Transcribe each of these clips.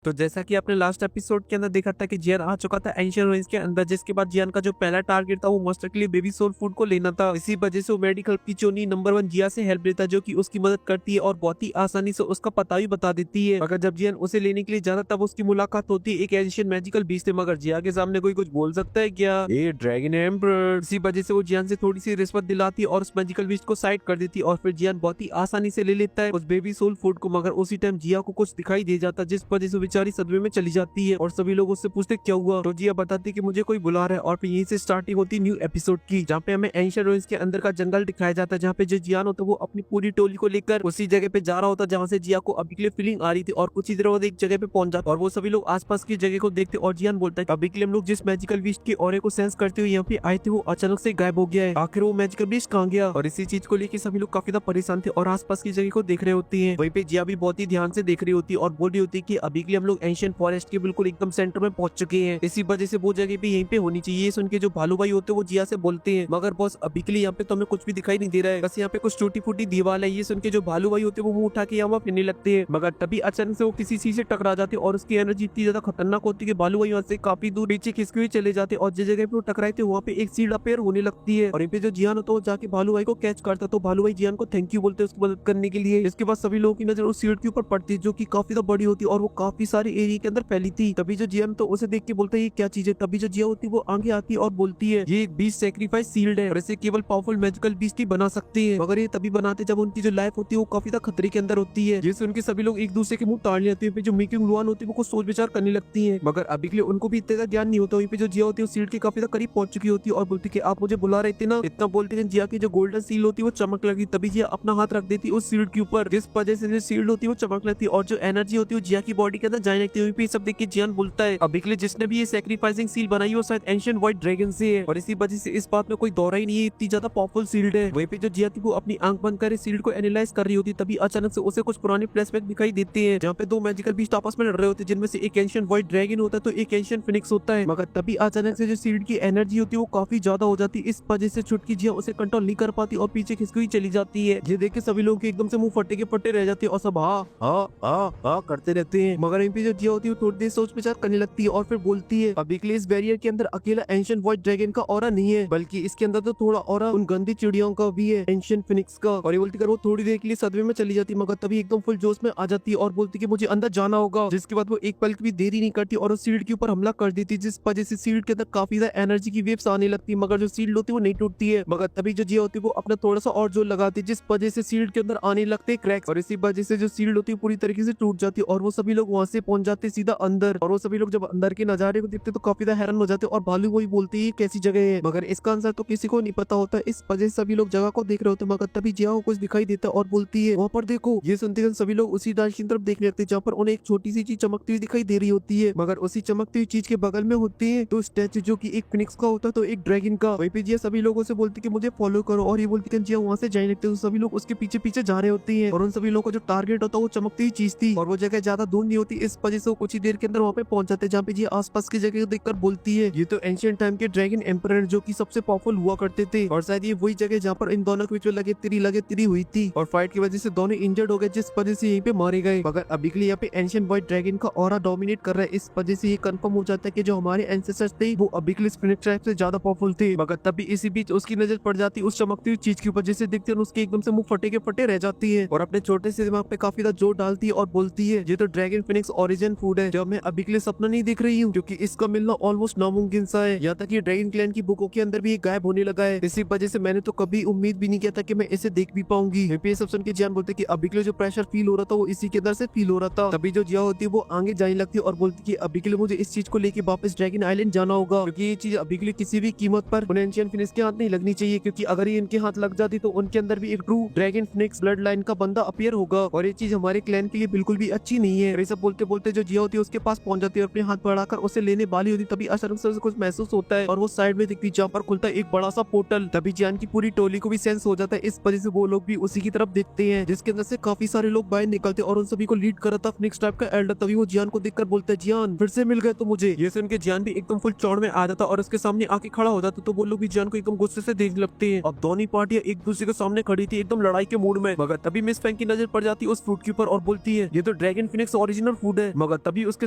तो जैसा कि आपने लास्ट एपिसोड के अंदर देखा था कि जियान आ चुका था एंशियंट रुइंस के अंदर, जिसके बाद जियान का जो पहला टारगेट था वो मस्टर के लिए बेबी सोल फूड को लेना था। इसी वजह से वो मेडिकल की चोनी नंबर 1 जिया से हेल्प लेता है, जो कि उसकी मदद करती है और बहुत ही आसानी से उसका पता भी बता देती है। मगर जब जियान उसे लेने के लिए जाता तब उसकी मुलाकात होती है एक एंशियंट मैजिकल बीस्ट से। मगर जिया के सामने कोई कुछ बोल सकता है क्या? ये ड्रैगन एम्परर। इसी वजह से वो जियान से थोड़ी सी रिश्वत दिलाती है और उस मैजिकल बीस्ट को साइड कर देती है और फिर जियान बहुत ही आसानी से ले लेता है उस बेबी सोल फूड को। मगर उसी टाइम जिया को कुछ दिखाई दे जाता, जिस वजह से बेचारी सदमे में चली जाती है और सभी लोग उससे पूछते क्या हुआ। तो जिया बताती कि मुझे कोई बुला रहा है और फिर यहीं से स्टार्टिंग होती न्यू एपिसोड की, जहाँ पे हमें एंशियंट रुइंस के अंदर का जंगल दिखाया जाता है, जहाँ पे जो जियान होता है वो अपनी पूरी टोली को लेकर उसी जगह पे जा रहा होता है जहाँ से जिया को अभी के लिए फीलिंग आ रही थी। और कुछ ही देर बाद एक जगह पे पहुंच जाता और वो सभी लोग आसपास की जगह को देखते और जियान बोलता है अभी के लिए हम लोग जिस मैजिकल बीस्ट के ऑरे को सेंस करते हुए यहाँ पे आए थे वो अचानक से गायब हो गया है। आखिर वो मैजिकल बीस्ट कहाँ गया? और इसी चीज को लेकर सभी लोग काफी ज्यादा परेशान थे और आसपास की जगह को देख रहे होती है। वहीं पे जिया भी बहुत ही ध्यान से देख रही होती है और बोल रही होती है कि अभी के लिए हम लोग एंशियंट फॉरेस्ट के बिल्कुल एकदम सेंटर में पहुंच चुके हैं, इसी वजह से वो जगह भी यहीं पे होनी चाहिए। सुन के जो भालू भाई होते हैं वो जिया से बोलते हैं मगर बॉस अभी के लिए यहाँ पे तो हमें कुछ भी दिखाई नहीं दे रहा है, बस यहाँ पे कुछ टूटी फूटी दीवार है। ये सुन के जो भालू भाई होते हैं वो मुंह उठा के यहाँ फिरने लगते हैं। मगर तभी अचानक से वो किसी चीज से टकरा जाते और उसकी एनर्जी इतनी ज्यादा खतरनाक होती है कि भालू भाई वहाँ से काफी दूर नीचे खिसके हुए चले जाते और जिस जगह पे वो टकराए थे वहाँ पे एक सीड अपेयर होने लगती है और यहाँ पे जो जियान होता है वो जाके भालू भाई को कैच करता तो भालू भाई जियान को थैंक यू बोलते हैं उसकी मदद करने के लिए। इसके बाद सभी लोगों की नजर उस सीड के ऊपर पड़ती है जो की काफी ज्यादा बड़ी होती है और वो काफी सारे एरिया के अंदर फैली थी। तभी जो जियान तो उसे देख के बोलता है ये क्या चीज है। तभी जो जिया होती है वो आगे आती है और बोलती है ये एक बीस्ट सैक्रिफाइस सील्ड है और इसे केवल पावरफुल मैजिकल बीस्ट ही बना सकते हैं, मगर ये तभी बनाते जब उनकी जो लाइफ होती है वो काफी ज्यादा खतरे के अंदर होती है। जिससे उनके सभी लोग एक दूसरे के मुंह ताड़ लेते हैं। जो मेकिंग लुआन होती है वो कुछ सोच विचार करने लगती है मगर अभी के लिए उनको भी इतना ज्ञान नहीं होता। वहीं पे जो जिया होती है सील्ड के काफी ज्यादा करीब पहुंच चुकी होती है और बोलती है आप मुझे बुला रहे थे ना। इतना बोलते हैं जिया की जो गोल्डन सील होती है वो चमक लगी। तभी जिया अपना हाथ रख देती है उस सील्ड के ऊपर, जिस वजह से जो सील्ड होती है वो चमक लगती है और जो एनर्जी होती है वो जिया की बॉडी के अंदर जाने लगती है। वहीं पे सब देख के जियान बोलता है अभी के लिए जिसने भी ये सैक्रिफाइसिंग सील बनाई है वो शायद एंशिएंट व्हाइट ड्रैगन से है और इसी वजह से इस बात में कोई दौरा ही नहीं है, इतनी ज्यादा पावरफुल सील्ड है। वहीं पे जो जिया थी वो अपनी आंख बंद कर सील्ड को एनालाइज कर रही होती तभी अचानक से उसे कुछ पुराने फ्लैशबैक दिखाई देते हैं जहाँ पे दो मैजिकल बीस्ट आपस में लड़ रहे होते हैं, जिनमें से एक एंशिएंट व्हाइट ड्रैगन होता है तो एक एंशिएंट फिनिक्स होता है। मगर तभी अचानक से जो सील्ड की एनर्जी होती है वो काफी ज्यादा हो जाती है, इस वजह से छुटकी जिया उसे कंट्रोल नहीं कर पाती और पीछे खिसकी हुई चली जाती है। ये देख के सभी लोग एकदम से मुंह फटे के फटे रह जाते हैं और सब हाँ करते रहते हैं। मगर इन पे जो जिया होती है थोड़ी देर सोच विचार करने लगती है और फिर बोलती है अभी के लिए इस बैरियर के अंदर अकेला एंशिएंट व्हाइट ड्रैगन का ऑरा नहीं है, बल्कि इसके अंदर तो थोड़ा ऑरा उन गंदी चिड़ियों का भी है, एंशिएंट फिनिक्स का। और ये बोलती कर वो थोड़ी देर के लिए सदमे में चली जाती मगर तभी एकदम फुल जोश में आ जाती है और बोलती कि मुझे अंदर जाना होगा। जिसके बाद वो एक पल की भी देरी नहीं करती और उस सील्ड के ऊपर हमला कर देती, जिस वजह से सील्ड के अंदर काफी ज्यादा एनर्जी की वेव्स आने लगती है मगर जो सील्ड होती है वो नहीं टूटती है। मगर तभी जो जिया होती है वो अपना थोड़ा सा और जोर लगाती है, जिस वजह से सील्ड के अंदर आने लगते क्रैक्स और इसी वजह से जो सील्ड होती है पूरी तरीके से टूट जाती है और वो सभी लोग वहां से पहुंच जाते सीधा अंदर। और वो सभी लोग जब अंदर के नजारे को देखते तो काफी ज्यादा हैरान हो जाते और भालू वही बोलती है कैसी जगह है, मगर इसका आंसर तो किसी को नहीं पता होता। इस वजह से सभी लोग जगह को देख रहे होते मगर तभी जिया को कुछ दिखाई देता और बोलती है वहाँ पर देखो। ये सुनते ही सभी लोग उसी डांस की तरफ देखने लगते जहाँ पर उन्हें एक छोटी सी चीज चमकती हुई दिखाई दे रही होती है, मगर उसी चमकती हुई चीज के बगल में होती है तो स्टैचू जो की एक फिनिक्स का होता है तो एक ड्रैगन का। वहीं पे जिया सभी लोगों से बोलती कि मुझे फॉलो करो और ये बोलती है जिया वहाँ से जाने लगते सभी लोग उसके पीछे पीछे जा रहे होते हैं और उन सभी लोगों का जो टारगेट होता है वो चमकती हुई चीज थी और वो जगह ज्यादा दूर नहीं होती, इस वजह से वो कुछ ही देर के अंदर वहाँ पे पहुंच जाते हैं जहाँ पे जिया आसपास की जगह को देखकर बोलती है ये तो एंशिएंट टाइम के ड्रैगन एम्परर जो की सबसे पावरफुल हुआ करते थे और शायद ये वही जगह जहाँ पर इन दोनों के बीच में लगे तिरी हुई थी और फाइट की वजह से दोनों इंजर्ड हो गए, जिस वजह से यहीं पे मारे गए। मगर अभी के लिए यहाँ पे एंशिएंट व्हाइट ड्रैगन का ऑरा डोमिनेट कर रहा है, इस वजह से ये कंफर्म हो जाता है कि जो हमारे एंसेस्टर्स थे वो अभी के लिए फिनिक्स ट्राइब से ज्यादा पावरफुल थे। मगर तभी इसी बीच उसकी नजर पड़ जाती उस चमकती हुई चीज के ऊपर, जिसे देखते हैं उसके एकदम से मुंह फटे के फटे रह जाती है और अपने छोटे से दिमाग पे काफी ज्यादा जोर डालती है और बोलती है ये तो ड्रैगन फिनिक्स ओरिजिन फूड है जो मैं अभी के लिए सपना नहीं देख रही हूँ, क्योंकि इसका मिलना ऑलमोस्ट नामुमकिन सा है। यहाँ तक कि ड्रैगन क्लैन की बुकों के अंदर भी गायब होने लगा है, इसी वजह से मैंने तो कभी उम्मीद भी नहीं किया था कि मैं इसे देख भी पाऊंगी। ये सब सुन के जियान बोलते कि अभी के लिए जो प्रेशर फील हो रहा था वो इसी के अंदर से फील हो रहा था। तभी जो जिया होती है वो आगे जाने लगती है और बोलती कि अभी के लिए मुझे इस चीज को लेके वापस ड्रैगन आइलैंड जाना होगा, क्योंकि ये चीज अभी के लिए किसी भी कीमत पर एंशिएंट फिनिक्स के हाथ नहीं लगनी चाहिए, क्योंकि अगर ये इनके हाथ लग जाती तो उनके अंदर भी एक true dragon Phoenix blood line का बंदा अपीयर होगा और ये चीज हमारे क्लैन के लिए बिल्कुल भी अच्छी नहीं है। ये सब बोलते बोलते जो जिया होती है उसके पास पहुंच जाती है, अपने हाथ बढ़ाकर उसे लेने वाली होती, तभी अचानक से कुछ महसूस होता है और वो साइड में दिखती जहाँ पर खुलता है एक बड़ा सा पोर्टल। तभी जियान की पूरी टोली को भी सेंस हो जाता है, इस वजह से वो लोग भी उसी की तरफ देखते हैं, जिसके अंदर से काफी सारे लोग बाहर निकलते और उन सभी को लीड कर रहा था फिनिक्स टाइप का एल्डर। तभी वो जियान को देखकर बोलता है जियान फिर से मिल गए तो मुझे। ये सुन के जियान भी एकदम फुल चौड़ में आ जाता और उसके सामने आके खड़ा हो जाता, तो वो लोग भी जियान को एकदम गुस्से से देखने लगते हैं। अब दोनों पार्टियां एक दूसरे के सामने खड़ी थी एकदम लड़ाई के मूड में, मगर तभी मिस फैंग की नजर पड़ जाती है उस फ्रूट के ऊपर और बोलती है ये तो dragon Phoenix original food food है। मगर तभी उसके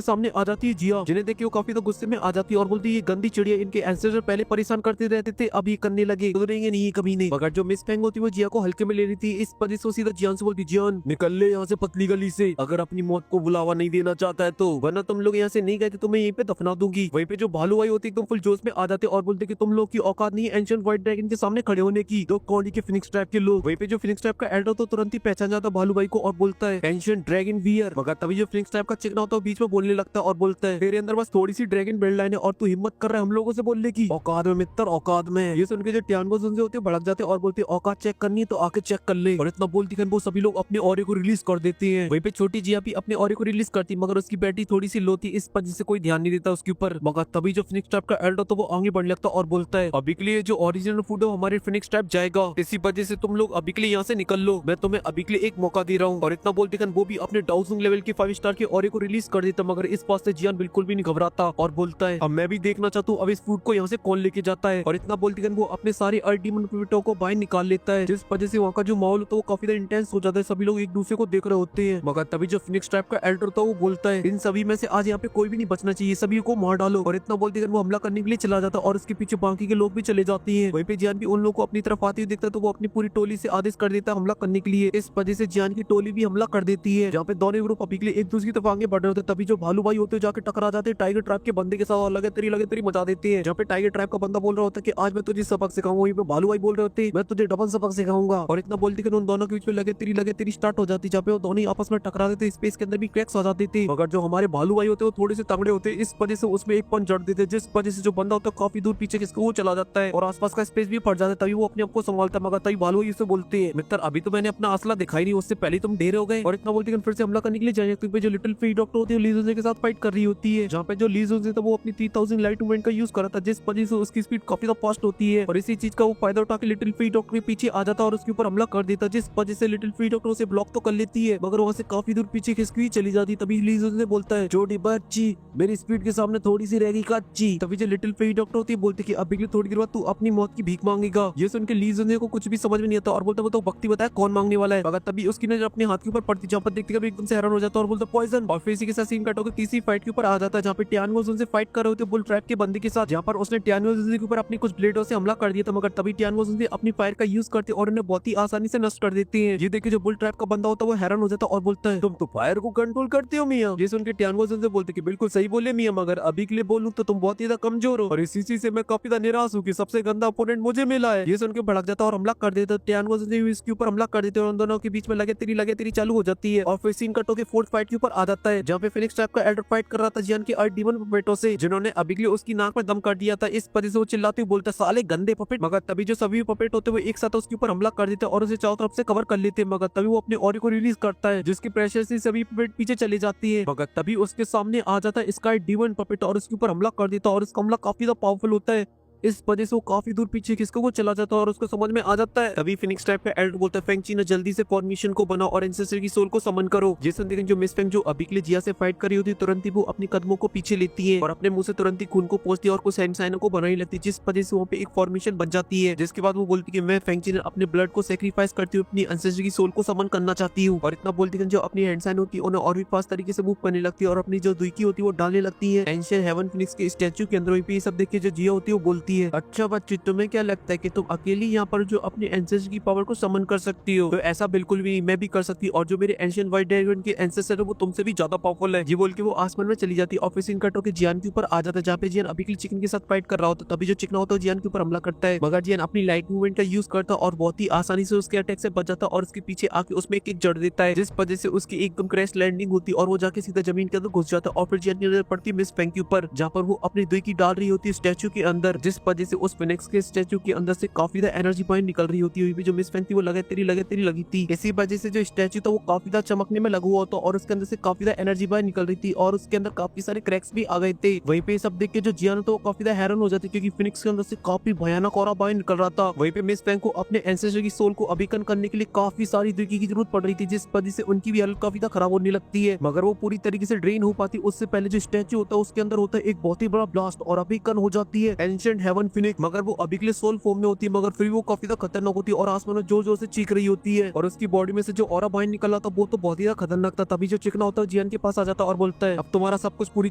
सामने आ जाती है जिया, जिन्हें देख के वो काफी गुस्से में आ जाती है और बोलती है ये गंदी चिड़िया, इनके एंसेस्टर पहले परेशान करते रहते थे, अब ये करने लगे, सुधरेंगे नहीं कभी नहीं। मगर जो मिस फेंग होती है वो जिया को हल्के में ले रही थी, इस वजह से वो सीधा जियान से बोलती जियान निकल ले यहाँ से पतली गली से, अगर अपनी मौत को बुलावा नहीं देना चाहता है तो, वरना तुम लोग यहाँ से नहीं गए थे तो मैं यहीं पे दफना दूंगी। वहीं पे जो भालू भाई होती है एकदम फुल जोश में आ जाते और बोलते कि तुम लोग की औकात नहीं है एंशिएंट व्हाइट ड्रैगन के सामने खड़े होने की, तो कौड़ी के फिनिक्स ट्राइब के लोग। वहीं पे जो फिनिक्स ट्राइब का एल्डर तो तुरंत ही पहचान जाता भालू भाई को और बोलता है एंशिएंट ड्रैगन वियर। मगर तभी जो फिनिक्स ट्राइब का चिकना होता है बीच में बोलने लगता है और बोलता है तेरे अंदर बस थोड़ी सी ड्रैगन ब्लड लाइन है और तू हिम्मत कर रहा है हम लोगों से बोलने की, औकात में मित्र औकात में। ये सुन के जो टियानगो जुनजे होते भड़क जाते और बोलते औकात चेक करनी है तो आके चेक कर ले, और इतना बोलती है वो सभी लोग अपने ऑरे को रिलीज कर देते हैं। वहीं पे छोटी जिया भी अपने ऑरे को रिलीज करती मगर उसकी बैटरी थोड़ी सी लो थी, इस वजह से कोई ध्यान नहीं देता उसके ऊपर। मगर तभी जो फिनिक्स ट्राइब का एल्डर तो वो आगे बढ़ने लगता और बोलता है अभी के लिए जो ओरिजिनल फूड है हमारे फिनिक्स ट्राइब जाएगा, इसी वजह से तुम लोग अभी के लिए यहाँ से निकल लो, मैं तुम्हें अभी के लिए एक मौका दे रहा हूँ। और इतना बोलते वो भी अपने डाउजिंग लेवल के 5 स्टार के ऑरे को रिलीज कर देता, मगर इस बात से जियान बिल्कुल भी नहीं घबराता और बोलता है अब मैं भी देखना चाहता हूँ अब इस फूड को यहाँ से कौन लेके जाता है। और इतना बोलते वो अपने सारे अल्टीमेट पिवटों को बाहर निकाल लेता है, जिस वजह से वहाँ का जो माहौल होता है वो काफी ज्यादा इंटेंस हो जाता है, सभी लोग एक दूसरे को देख रहे होते हैं। मगर तभी जो फिनिक्स ट्राइब का एल्डर था वो बोलता है इन सभी में से आज यहाँ पे कोई भी नहीं बचना चाहिए, सभी को मार डालो। और इतना बोलते वो हमला करने के लिए चला जाता और उसके पीछे बाकी के लोग भी चले जाते हैं। वहीं पे जियान भी उन लोगों को अपनी तरफ आती हुई देखता है तो वो अपनी पूरी टोली से आदेश कर देता है हमला करने के लिए, इस वजह से जियान की टोली भी हमला कर देती है, जहाँ पे दोनों ग्रुप अभी के लिए एक दूसरे की तरफ आगे बढ़ रहे होते। तभी जो भालू भाई होते जाके टकरा जाते टाइगर ट्राइब के बंदे के साथ और लगे तेरी मचा देते हैं, जहाँ पे टाइगर ट्राइब का बंदा बोल रहा होता है कि आज मैं तुझे सबक सिखाऊंगा, वहीं पे भालू भाई बोल रहे होते मैं तुझे डबल सबक सिखाऊंगा। और इतना बोलती कि उन दोनों के बीच में लगे तेरी स्टार्ट हो जाती, जहाँ पे वो दोनों आपस में टकरा देते, स्पेस के अंदर भी क्रैक्स हो जाते थे। मगर जो हमारे भालू भाई होते वो थोड़े से तगड़े होते, इस वजह से उसमें एक पंच जड़ देते, जिस वजह से जो बंदा होता है काफी दूर पीछे किसको वो चला जाता है और आसपास का स्पेस भी फट जाता है। तभी वो अपने आप को संभालता है, मगर तभी भालू भाई उसे बोलते हैं मित्र अभी तो मैंने अपना असला दिखाई नहीं, उससे पहले तुम ढेर हो गए। और इतना बोलते फिर से हमला करने के लिए जाएंगे, तो जो लिटिल फ्री डॉक्टर होती है ली जुनजे के साथ फाइट कर रही होती है, जहाँ पे जो ली जुनजे था वो अपनी 3000 लाइट मूवमेंट का यूज कर रहा था, जिस वजह से उसकी स्पीड काफी ज्यादा फास्ट होती है। और इसी चीज का वो फायदा उठा के लिटिल फ्री डॉक्टर के पीछे आ जाता और उसके ऊपर हमला कर देता, जिस वजह से लिटिल फ्री डॉक्टर उसे ब्लॉक तो कर लेती है मगर वहाँ से काफी दूर पीछे खिसकी हुई चली जाती। तभी ली जुनजे बोलता है छोटी बच्ची मेरी स्पीड के सामने थोड़ी सी रहेगी कच्ची। तभी जो लिटिल फ्री डॉक्टर होती है बोलती कि अभी के लिए थोड़ी देर बाद तू अपनी मौत की भीख मांगेगा। ये सुन के ली जुनजे को कुछ भी समझ में नहीं आता और बोलता वो तो वक्ती बताया कौन मांगने वाला है। मगर तभी उसकी नजर अपने हाथ के ऊपर पड़ती, जहाँ पर देखते एकदम से हैरान हो जाता और बोलता पॉइजन। और फिर इसी के साथ सीन कट होकर तीसरी फाइट के ऊपर आ जाता है, जहाँ पे टियानगो जुनजे फाइट कर रहे होते बुल ट्रैप के बंदे के साथ, जहाँ पर उसने टियानगो जुनजे के ऊपर अपनी कुछ ब्लेडों से हमला कर दिया था। मगर तभी टियानगो जुनजे अपनी फायर का यूज करते और उन्हें बहुत ही आसानी से नष्ट कर देते हैं। ये देखे जो बुल ट्रैप का बंदा होता है वो हैरान हो जाता और बोलता है तुम तो फायर को कंट्रोल करते हो मियां। ये सुन के टियानगो जुनजे बोलते कि बिल्कुल सही बोले मियां, मगर अभी के लिए बोलूं तो तुम बहुत ही ज्यादा कमजोर हो और इसी चीज से मैं काफी ज्यादा निराश हूँ कि सबसे गंदा अपोनेंट मुझे मिला है। ये सुन के भड़क जाता और हमला कर देता, टियानगो जुनजे इसके ऊपर हमला कर देते और उन दोनों के बीच में लगे तेरी चालू हो जाती है। और फिर सीन कट होकर फोर्थ फाइट के ऊपर आ जाता है, जहाँ पे फिनिक्स ट्राइब का एल्डर फाइट कर रहा था जियान के अर्थ डीमन पपेटों से, जिन्होंने अभी के लिए उसकी नाक में दम कर दिया था। इस वजह से वो चिल्लाते हुए बोलता साले गंदे पपेट। मगर तभी जो सभी पपेट होते हुए एक साथ उसके ऊपर हमला कर देते और उसे चारों तरफ से कवर कर लेते। मगर तभी वो अपने ऑरे को रिलीज करता है, जिसके प्रेशर से सभी पपेट पीछे चली जाती है। मगर तभी उसके सामने आ जाता है स्काई डीमन पपेट और उसके ऊपर हमला कर देता और उसका हमला काफी ज्यादा पावरफुल होता है। इस वजह से वो काफी दूर पीछे किसको वो चला जाता है और उसको समझ में आ जाता है। तभी फिनिक्स ट्राइब का एल्डर बोलता है फेंगची ने जल्दी से फॉर्मेशन को बनाओ और एंसेस्टर की सोल को समन करो। जेसन देखिए जो मिस फेंग जो अभी के लिए जिया से फाइट कर रही होती है तुरंत ही वो अपने कदमों को पीछे लेती है और अपने मुंह से तुरंत ही खून को पोंछती है और कुछ एंसाइनों को बनाने लगती है, जिस वजह से वहाँ पे एक फॉर्मेशन बन जाती है। जिसके बाद वो बोलती है मैं फेंगची ने अपने ब्लड को सेक्रीफाइस करती हुई अपनी एंसेस्टर की सोल को समन करना चाहती हूँ। और इतना बोलती है जो अपनी एंसाइन होती है उन्हें और भी फास्ट तरीके से मूव करने लगती है और अपनी जो दुईकी होती है वो डालने लगती है एंशिएंट हेवन फिनिक्स के स्टैचू के अंदर। वहीं पे ये सब देख के जो जिया होती है वो बोलती है अच्छा तुम्हें क्या लगता है कि तुम अकेली यहाँ पर जो अपने एंसेस्टर की पावर को समन कर सकती हो? तो ऐसा बिल्कुल भी नहीं, मैं भी कर सकती और जो मेरे एंशिएंट व्हाइट ड्रैगन के एंसेस्टर है वो तुमसे भी ज्यादा पावरफुल है। ये बोल के वो आसमान में चली जाती है और फिर सीन कट होकर जियान के ऊपर आ जाता है, जहाँ पे जियान अभी के लिए चिकन के साथ फाइट कर रहा होता है। तभी जो चिकना होता है जियान के ऊपर हमला करता है, मगर जियान अपनी लाइट मूवमेंट का यूज करता और बहुत ही आसानी से उसके अटैक से बच जाता और उसके पीछे आके उसमें एक किक जड़ देता है, जिस वजह से उसकी एकदम क्रैश लैंडिंग होती और वो जाके सीधा जमीन के अंदर घुस जाता और फिर जियान की नजर पड़ती मिस फेंग के ऊपर, जहाँ पर वो अपनी दुई की डाल रही होती है स्टैचू के अंदर, जिस वजह से उस फिनिक्स के स्टैचू के अंदर से काफी ज्यादा एनर्जी पॉइंट निकल रही होती है। जो मिस फेंग थी वो लगातार लगी थी, इसी वजह से जो स्टैचू था वो काफी ज्यादा चमकने में लगा हुआ था और उसके अंदर से काफी ज्यादा एनर्जी पॉइंट निकल रही थी और उसके अंदर काफी सारे क्रैक्स भी आ गए थे। वहीं पे सब देख के जो जियान तो काफी ज्यादा हैरान हो जाती क्योंकि फिनिक्स के अंदर से काफी भयानक और बाहर निकल रहा था। वहीं पे मिस फेंग को अपने एंसेस्टर की सोल को अभिकन करने के लिए काफी सारी दुई की जरूरत पड़ रही थी, जिस वजह से उनकी भी हालत काफी ज्यादा खराब होने लगती है। मगर वो पूरी तरीके से ड्रेन हो पाती उससे पहले जो स्टैचू होता है उसके अंदर होता है एक बहुत ही बड़ा ब्लास्ट और अभिकन हो जाती है एंशिएंट हेवन फिनिक्स, मगर वो अभी के लिए सोल फॉर्म में होती है, मगर फिर वो काफी ज्यादा खतरनाक होती है और आसमान में जोर जोर से चीख रही होती है और उसकी बॉडी में से जो ऑरा बाहर निकला था वो तो बहुत ही ज्यादा खतरनाक था। तभी जो चिकना होता है जियान के पास आ जाता है और बोलता है अब तुम्हारा सब कुछ पूरी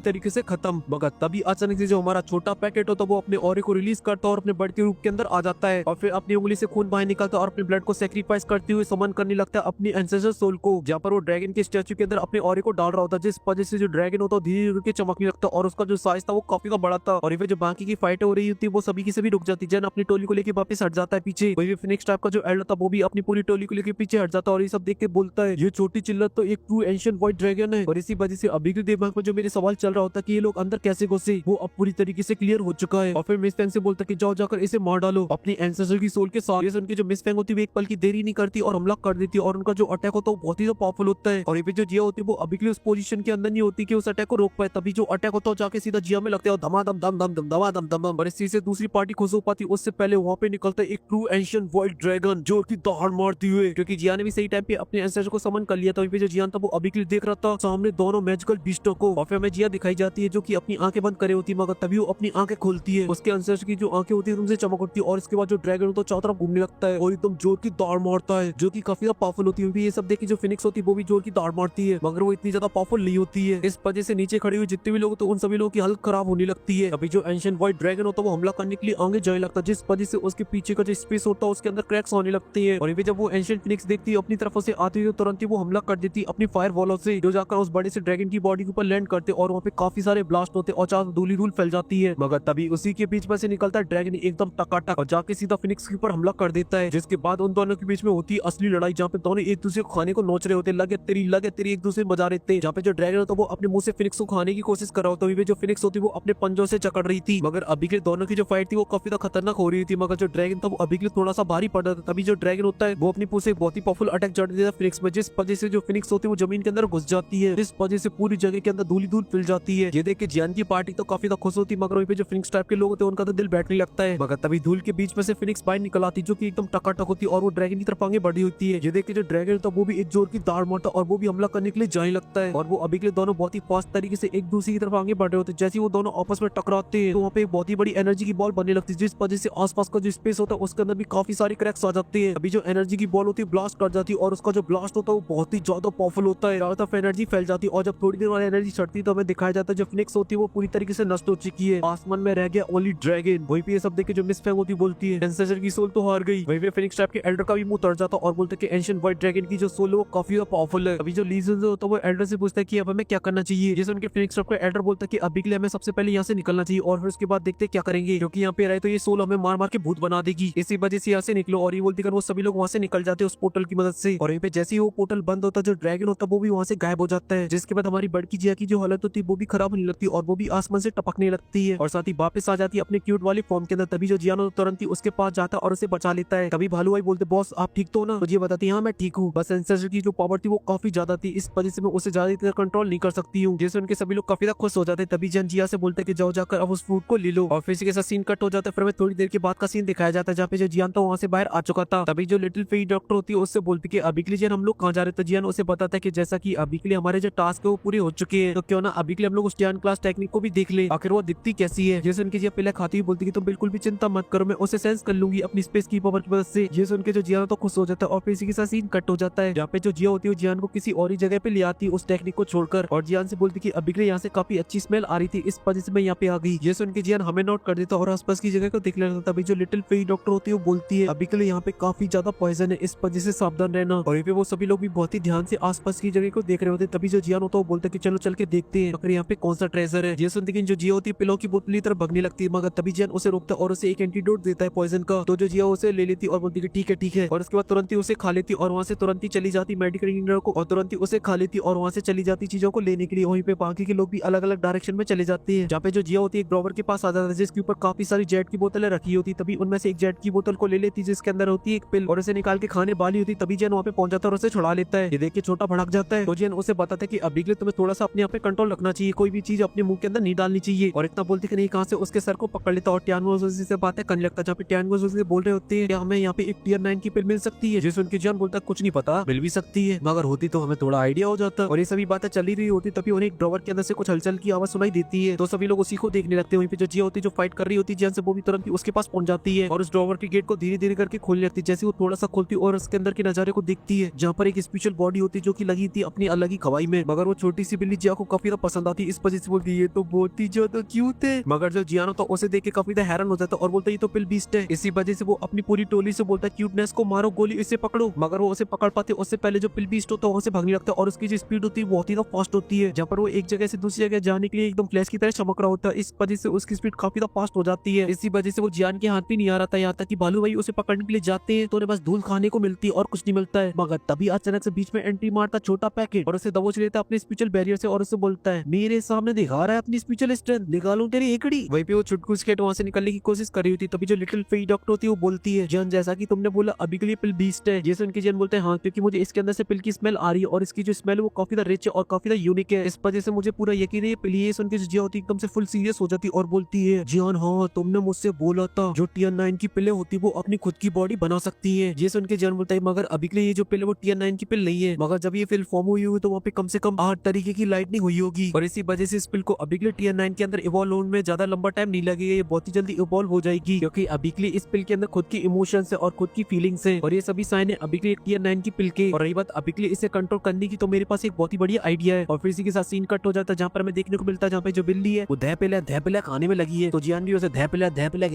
तरीके से खत्म। मगर तभी अचानक से जो हमारा छोटा पैकेट होता है वो अपने ऑरे को रिलीज करता है और अपने बढ़ते रूप के अंदर आ जाता है और फिर अपनी उंगली से खून बाहर निकालता है और अपने ब्लड को सेक्रीफाइस करते हुए समन करने लगता है अपनी एंसेस्टर सोल को, जहाँ पर वो ड्रैगन के स्टैचू के अंदर अपने ऑरे को डाल रहा होता है, जिस वजह से जो ड्रैगन होता है धीरे धीरे चमकने लगता है और उसका जो साइज था वो काफी बड़ा था और जो बाकी की फाइट हो रही होती है वो सभी की सभी रुक जाती है। जन अपनी टोली को लेकर वापस हट जाता है पीछे। वही फिनिक्स टाइप का जो एल्डर था वो भी अपनी पूरी टोली को लेकर पीछे हट जाता है और ये सब देख के बोलता है ये छोटी चिल्लत तो एक ट्रू एंशिएंट व्हाइट ड्रैगन है। और इसी वजह से अभी के दिमाग में जो मेरे सवाल चल रहा होता है कि ये लोग अंदर कैसे घुसे वो अब पूरी तरीके से क्लियर हो चुका है। और फिर मिस फैंग से बोलता है कि जाओ जाकर इसे मार डालो अपनी एंसेस्टर की सोल के साथ। ये सुन के जो मिस फैंग होती है एक पल की देरी नहीं करती और हमला कर देती है और उनका जो अटैक होता है वो बहुत ही पावरफुल होता है। और ये पे जो जिया होती है वो अभी के लिए उस पोजीशन के अंदर नहीं होती कि उस अटैक को रोक पाए। तभी जो अटैक होता है जाके सीधा जिया में लगता है धमाधम दम दम दम दमादम दम दम। और इस चीज से दूसरी पार्टी खुश हो पाती उससे पहले वहाँ पे निकलता है एक ट्रू एंशिएंट व्हाइट ड्रैगन जो की दहाड़ मारती हुए, क्योंकि जिया ने भी सही टाइम पे अपने एंसेस्टर को समन कर लिया था। जो जियान था वो अभी के लिए देख रहा था सामने दोनों मैजिकल बीस्टों को और फिर हमें जिया दिखाई जाती है जो कि अपनी आंखें बंद करे होती है, मगर तभी वो अपनी आंखें खोलती है। उसके एंसेस्टर की जो आंखें होती है उनसे चमक उठती है और इसके बाद जो ड्रैगन होता है चारों तरफ घूमने लगता है और एकदम जोर की दौड़ मारता है जो कि काफी ज्यादा पावरफुल होती है। ये सब देख के जो फिनिक्स होती है वो भी जोर की दौड़ मारती है, मगर वो इतनी ज्यादा पावरफुल नहीं होती है। इस वजह से नीचे खड़ी हुई जितने भी लोग तो उन सभी लोगों की हालत खराब होने लगती है। अभी जो एंशिएंट व्हाइट ड्रैगन होता है वो हमला करने के लिए आगे जाने लगता है, जिस वजह से उसके पीछे का जो स्पेस होता है उसके अंदर क्रैक्स होने लगती है। और जब वो एंशिएंट फिनिक्स देखती है अपनी तरफ से आती है तो तुरंत ही वो हमला कर देती है अपनी फायर वॉलों से, जो जाकर उस बड़े से ड्रैगन की बॉडी के ऊपर लैंड करते और वहाँ पे काफी सारे ब्लास्ट होते और चारों धूली धूल फैल जाती है। मगर तभी उसी के बीच में से निकलता है ड्रैगन एकदम टकाटक और जाके सीधा फिनिक्स के ऊपर हमला कर देता है, जिसके बाद उन दोनों के बीच में होती है असली लड़ाई जहाँ पे दोनों एक दूसरे को खाने को नोच रहे होते लगे तेरी एक दूसरे बजा रहे थे। जहाँ पे जो ड्रैगन होता है वो अपने मुंह से फिनिक्स को खाने की कोशिश कर रहा होता है, जो फिनिक्स होती है वो अपने पंजों से जकड़ रही थी। मगर अभी के दोनों की जो फाइट थी वो काफी खतरनाक हो रही थी, मगर जो ड्रैगन था वो अभी के लिए थोड़ा सा भारी पड़ रहा था। तभी जो ड्रैगन होता है वो अपनी पूछ से बहुत ही पावरफुल अटैक जड़ देता है फिनिक्स में, जिस वजह से जो फिनिक्स होती है वो जमीन के अंदर घुस जाती है, जिस वजह से पूरी जगह के अंदर धूली धूल फैल जाती है। ये देख के जियान की पार्टी तो काफी खुश होती है, मगर वहीं पे जो फिनिक्स टाइप के लोग होते हैं उनका तो दिल बैठने लगता है। मगर तभी धूल के बीच में से फिनिक्स बाहर निकल आती जो कि एकदम टकाटक होती है और वो ड्रैगन की तरफ आगे बढ़ी होती है। ये देख के जो ड्रैगन था वो भी एक जोर की दाड़ मारता और वो भी हमला करने के लिए जाने लगता है और वो अभी के लिए दोनों बहुत ही फास्ट तरीके से एक दूसरे की तरफ आगे बढ़ रहे होते हैं। जैसे वो दोनों आपस में टकराते हैं तो वहाँ पे एक बहुत ही बड़ी एनर्जी की बॉल बनने लगती है, जिस वजह से आसपास का जो स्पेस होता है उसके अंदर भी काफी सारे क्रैक्स आ जाते हैं। अभी जो एनर्जी की बॉल होती है ब्लास्ट कर जाती है और उसका जो ब्लास्ट होता है वो बहुत ही ज्यादा पावरफुल होता है, चारों तरफ एनर्जी फैल जाती है और जब थोड़ी देर बाद एनर्जी छटती है तो हमें दिखाया जाता है जो फिनिक्स होती है वो पूरी तरीके से नष्ट हो चुकी है, आसमान में रह गया ओनली ड्रैगन। वहीं पे ये सब देख के जो मिस फैंग होती बोलती है एंसेस्टर की सोल तो हार गई। वहीं पे फिनिक्स टाइप के एल्डर का भी मुंह तर जाता और बोलते कि एंशिएंट व्हाइट ड्रैगन की जो सोल है वो काफी पावरफुल है। अभी जो लीजन होता है वो एल्डर से पूछता है कि अब हमें क्या करना चाहिए, जिसे उनके फिनिक्स टाइप का एल्डर बोलता है कि अभी के लिए हमें सबसे पहले यहाँ से निकलना चाहिए और फिर उसके बाद देखते क्या करेंगे, क्योंकि यहाँ पे रहे तो ये सोल हमें मार मार के भूत बना देगी, इसी वजह से यहाँ से निकलो। और ये बोलती कर वो सभी लोग वहाँ से निकल जाते हैं उस पोर्टल की मदद से। और यहीं पे जैसे ही वो पोर्टल बंद होता है जो ड्रैगन होता है वो भी वहाँ से गायब हो जाता है, जिसके बाद हमारी बड़की जिया की जो हालत होती है वो भी खराब होने लगती है और वो भी आसमान से टपकने लगती है और साथ ही वापस आ जाती है अपने क्यूट वाली फॉर्म के अंदर। तभी जो जियान तुरंत ही उसके पास जाता है और उसे बचा लेता है। तभी भालू भाई बोलते बॉस आप ठीक तो ना, तो ये बताती हाँ मैं ठीक हूँ, बस एंसेस्टर की जो पावर थी वो काफी ज्यादा थी, इस वजह से मैं उसे ज्यादा कंट्रोल नहीं कर सकती हूँ। जैसे उनके सभी लोग काफी खुश हो जाते हैं। तभी जियान जिया से बोलते कि जाओ जाकर अब उस फ्रूट को ले लो और फिर इसी के साथ सीन कट हो जाता है। फिर हमें थोड़ी देर के बाद का सीन दिखाया जाता है जहाँ पे जो जियान था वहाँ से बाहर आ चुका था। तभी जो लिटिल फेई डॉक्टर होती है उससे बोलती है अभी के लिए जियान हम लोग कहाँ जा रहे थे। जियान उसे बताता है कि जैसा कि अभी के लिए हमारे जो टास्क है वो पूरे हो चुके हैं, तो क्यों ना अभी के लिए हम लोग उस जियान क्लास टेक्निक को भी देख ले, आखिर वो दिखती कैसी है। जैसे उनकी जिया पहले खाती हुई बोलती है तुम बिल्कुल भी चिंता मत करो, मैं उसे सेंस कर लूंगी अपनी स्पेस की पावर की मदद से। ये सुन के जो जियान तो खुश हो जाता है और फिर इसी के साथ सीन कट हो जाता है जहाँ पे जो जिया होती है जियान को किसी और ही जगह पे ले आती है उस टेक्निक को छोड़कर और जियान से बोलती कि अभी के लिए यहाँ से काफी अच्छी स्मेल आ रही थी, इस वजह से मैं यहाँ पे आ गई। ये सुन के जियान हमें नोट कर देता और आसपास की जगह को देख लेता। तभी जो लिटिल फेई डॉक्टर होती है वो बोलती है अभी के लिए यहाँ पे काफी ज्यादा पॉइजन है, इस वजह से सावधान रहना। और ये पे वो सभी लोग भी बहुत ही ध्यान से आसपास की जगह को देख रहे होते। तभी जो जियान होता है वो बोलता है कि चलो चल के देखते हैं आखिर यहाँ पे कौन सा ट्रेजर है। ये सुनते कि जो जिया होती है पिलो की बोतल की तरफ भगने लगती है, मगर तभी जियान उसे रोकता है और उसे एक एंटीडोट देता है पॉइजन का। तो जो जिया उसे ले लेती और बोलती है ठीक है और उसके बाद तुरंत ही उसे खा लेती और वहाँ से तुरंत ही चली जाती मेडिकल इंजीनियर को और तुरंत ही उसे खा लेती और वहाँ से चली जाती चीजों को लेने के लिए। वहीं पे बाकी के लोग भी अलग अलग डायरेक्शन में चले जाते हैं जहाँ पे जो जिया होती है एक ड्रॉवर के पास आ जाता है जिसके ऊपर काफी सारी जेट की बोतलें रखी होती। तभी उनमें से एक जेट की बोतल को ले लेती जिसके अंदर होती है एक पिल और उसे निकाल के खाने वाली होती। तभी जियान वहाँ पे पहुंच जाता है और उसे छुड़ा लेता है। ये देख के छोटा भड़क जाता है तो जियान उसे बताता है कि अभी के लिए तुम्हें थोड़ा सा अपने यहाँ पे कंट्रोल रखना चाहिए, कोई भी चीज अपने मुंह के अंदर नहीं डालनी चाहिए। और इतना बोलती कि नहीं कहाँ से उसके सर को पकड़ लेता और टियानगो से बातें करने लगता जहाँ पे टियानगो से बोल रहे होते हैं हमें यहाँ पे एक टियर 9 की पिल मिल सकती है। जिस उनकी जियान बोलता कुछ नहीं पता, मिल भी सकती है मगर होती तो हमें थोड़ा आइडिया हो जाता। और ये सभी बातें चली रही होती तभी उन्हें एक ड्रॉवर के अंदर से कुछ हलचल की आवाज सुनाई देती है तो सभी लोग उसी को देखने लगते हैं। वहीं पे जो जिया होती है जो फाइट कर रही होती है जियान से, वो भी तुरंत ही उसके पास पहुंच जाती है और उस ड्रॉवर के गेट को धीरे धीरे करके खोल लेती है। जैसे वो थोड़ा सा खोलती है और उसके अंदर के नजारे को देखती है जहाँ पर एक स्पेशल बॉडी होती है जो की लगी थी अपनी अलग ही खवाई में। मगर वो छोटी सी बिल्ली जिया को काफी ज्यादा पसंद आती है, इस वजह से बोलती है ये तो बहुत ही ज्यादा क्यूट है। मगर जो जियान होता है उसे देख के काफी ज्यादा हैरान हो जाता है और बोलता है ये तो पिल बीस्ट है। इसी वजह से वो अपनी पूरी टोली से बोलता है क्यूटनेस को मारो गोली, इसे पकड़ो। मगर वो उसे पकड़ पाते उससे पहले जो पिल बीस्ट होता है वहाँ से भागने लगता है और उसकी जो स्पीड होती है बहुत ही फास्ट होती है, जहाँ पर वो एक जगह से दूसरी जगह जाने के लिए एकदम फ्लैश की तरह चमक रहा होता है। इस वजह से उसकी स्पीड काफी ज्यादा फास्ट हो जाती है। इसी वजह से वो जियान के हाथ भी नहीं आ रहा था, यहाँ तक कि बालू भाई उसे पकड़ने के लिए जाते हैं तो उन्हें बस धूल खाने को मिलती है और कुछ नहीं मिलता है। मगर तभी अचानक से बीच में एंट्री मारता छोटा पैकेट और उसे दबोच लेता अपने स्पेशल बैरियर से और उसे बोलता है मेरे सामने दिखा रहा है अपनी स्पेशल स्ट्रेंथ, निकालूं तेरी एकड़ी। वहीं पे वो छुटकू स्केट वहाँ से निकलने की कोशिश कर रही होती, तभी जो लिटिल फेई डॉक्टर होती है वो बोलती है जियान जैसा कि तुमने बोला अभी के लिए पिल बीस्ट है। जैसे उनके जियान बोलते हैं हाँ, क्योंकि मुझे इसके अंदर से पिल की स्मेल आ रही है और इसकी जो स्मेल है वो काफी ज्यादा रिच है और काफी ज्यादा यूनिक है। इस वजह से मुझे पूरा यकीन है पिल ये सुन के जिया होती एकदम से फुल सीरियस हो जाती और बोलती है जियान हाँ तुमने मुझसे बोला था जो TN9 की पिले होती वो अपनी खुद की बॉडी बना सकती है। जैसे उनके जियान बोलता है मगर अभी के लिए ये जो पिल है वो TN9 की पिल नहीं है, मगर जब ये पिल फॉर्म हुई हुई तो वहाँ पे कम से कम 8 तरीके की लाइटनिंग हुई होगी और इसी वजह से इस पिल को अभी के लिए TN9 के अंदर इवॉल्व होने में ज्यादा लंबा टाइम नहीं लगेगा, ये बहुत ही जल्दी इवॉल्व हो जाएगी क्योंकि अभी के लिए इस पिल के अंदर खुद की इमोशंस है और खुद की फीलिंग्स है और ये सभी साइन है अभी के लिए TN9 की पिल के। और रही बात अभी के लिए इसे कंट्रोल करने की तो मेरे पास एक बहुत ही बढ़िया आइडिया है। और फिर इसी के साथ सीन कट हो जाता है जहाँ पर हमें देखने को मिलता है जहाँ पे जो बिल्ली है वो धै पिला खाने में लगी है, तो जियान भी उसे धै पिला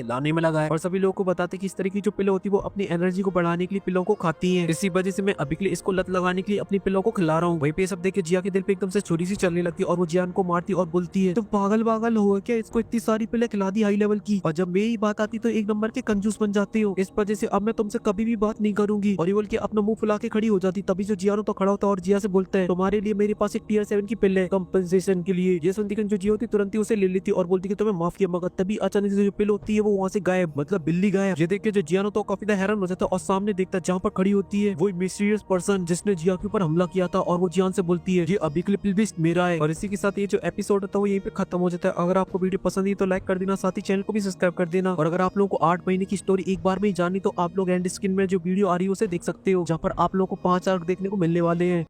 लाने में लगा है और सभी लोगों को बताते कि इस तरह की जो पिलो होती है वो अपनी एनर्जी को बढ़ाने के लिए पिलो को खाती है। इसी वजह से मैं अभी के लिए इसको लत लगाने के लिए अपनी पिलो को खिला रहा हूँ। वहीं पे सब देख के जिया के दिल पे एकदम से छुरी सी चलने लगती है और वो जियान को मारती और बोलती है तुम पागल हो क्या, इसको इतनी सारी पिले खिला दी हाई लेवल की, और जब मेरी बात आती तो एक नंबर के कंजूस बन जाते हो, इस वजह से अब मैं तुमसे कभी भी बात नहीं करूंगी। और ये बोल के अपना मुंह फुला के खड़ी हो जाती। तभी जो जियानो तो खड़ा होता है और जिया से बोलता है तुम्हारे लिए मेरे पास एक Tier 7 की पिल है कंपनसेशन के लिए। ये सुनती जो जिया होती तुरंत ही उसे ले लेती और बोलती कि तुम्हें माफ किया, मगर तभी अचानक से जो पिल होती है वो वहाँ से गायब, मतलब बिल्ली गायब। ये देख के जो जियानो तो काफी हैरान हो जाता है और सामने देखता है जहाँ पर खड़ी होती है वो मिस्टीरियस पर्सन जिसने जिया के ऊपर हमला किया था और वो जियान से बोलती है ये अभी के लिए पिल बीस्ट मेरा है। और इसी के साथ ये जो एपिसोड होता है वो यहीं पे खत्म हो जाता है। अगर आपको वीडियो पसंद आई तो लाइक कर देना, साथ ही चैनल को भी सब्सक्राइब कर देना। और अगर आप लोगों को 8 महीने की स्टोरी एक बार में ही जाननी तो आप लोग एंड स्क्रीन में जो वीडियो आ रही है उसे देख सकते हो, जहाँ पर आप लोगों को 5 आर्क देखने को मिलने वाले हैं।